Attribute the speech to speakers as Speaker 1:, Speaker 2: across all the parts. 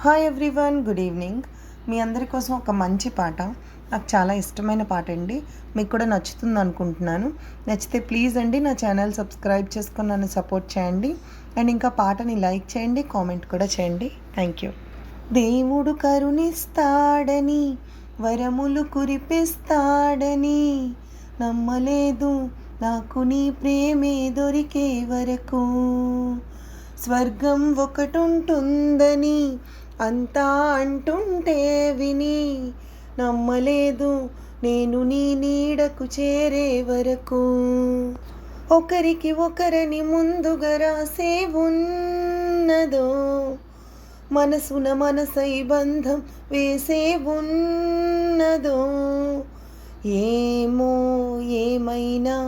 Speaker 1: Hi everyone, good evening. మీ అందరి కోసం ఒక మంచి పాట, నాకు చాలా ఇష్టమైన పాట అండి. మీకు కూడా నచ్చుతుంది అనుకుంటున్నాను. నచ్చితే ప్లీజ్ అండి నా ఛానల్ సబ్స్క్రైబ్ చేసుకొని నన్ను సపోర్ట్ చేయండి. అండ్ ఇంకా పాటని లైక్ చేయండి, కామెంట్ కూడా చేయండి. Thank you. దేవుడు కరుణిస్తాడని, వరములు కురిపిస్తాడని నమ్మలేదు నాకు నీ ప్రేమే దొరికే వరకు. స్వర్గం ఒకటుంటుందని అంతా అంటుంటే విని నమ్మలేదు నేను నీ నీడకు చేరే వరకు. ఒకరికి ఒకరిని ముందుగా రాసే ఉన్నదో, మనసున మనసై బంధం వేసే ఉన్నదో. ఏమో ఏమైనా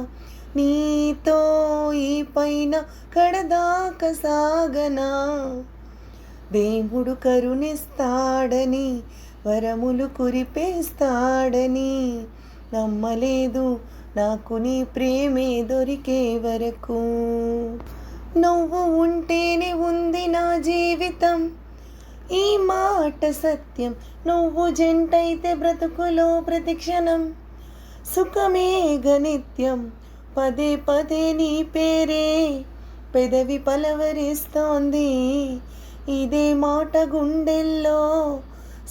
Speaker 1: నీతో ఈ పైన కడదాక సాగనా. దేవుడు కరుణిస్తాడని, వరములు కురిపేస్తాడని నమ్మలేదు నాకు నీ ప్రేమే దొరికే వరకు. నువ్వు ఉంటేనే ఉంది నా జీవితం, ఈ మాట సత్యం. నువ్వు జంటైతే బ్రతుకులో ప్రతిక్షణం సుఖమే గనిత్యం. పదే పదే నీ పేరే పెదవి పలవరిస్తోంది, ఇదే మాట గుండెల్లో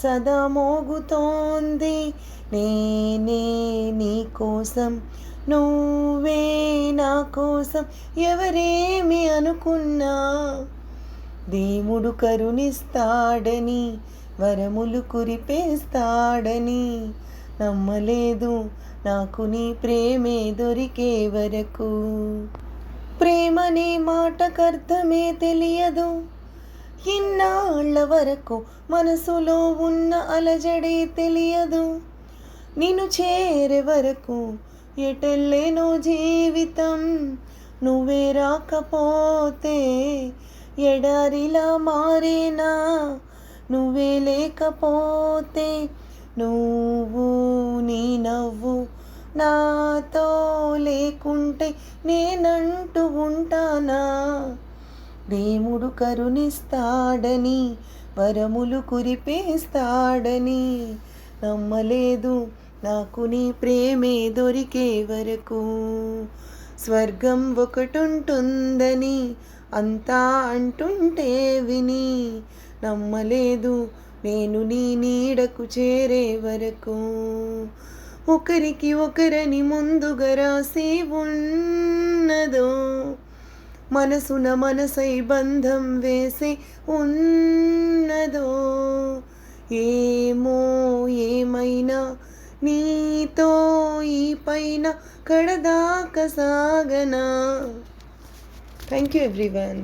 Speaker 1: సదా మోగుతోంది. నేనే నీ కోసం, నువ్వే నా కోసం, ఎవరేమి అనుకున్నా దేవుడు కరుణిస్తాడని, వరములు కురిపేస్తాడని నమ్మలేదు నాకు నీ ప్రేమే దొరికే వరకు. ప్రేమనే మాటకర్థమే తెలియదు, ఇన్నాళ్ళ వరకు మనసులో ఉన్న అలజడే తెలియదు. నిన్ను చేరే వరకు ఎటెల్లేనో జీవితం, నువ్వే రాకపోతే ఎడారిలా మారేనా. నువ్వే లేకపోతే నువ్వు నీ నవ్వు నాతో లేకుంటే నేనంటూ ఉంటానా. దేవుడు కరుణిస్తాడని, వరములు కురిపేస్తాడని నమ్మలేదు నాకు నీ ప్రేమే దొరికే వరకు. స్వర్గం ఒకటుంటుందని అంతా అంటుంటే విని నమ్మలేదు నేను నీ నీడకు చేరే వరకు. ఒకరికి ఒకరిని ముందుగా రాసి ఉన్నదో, మనసున మనసై బంధం వేసి ఉన్నదో. ఏమో ఏమైనా నీతో ఈ పైన కడదాక సాగనా. Thank you everyone.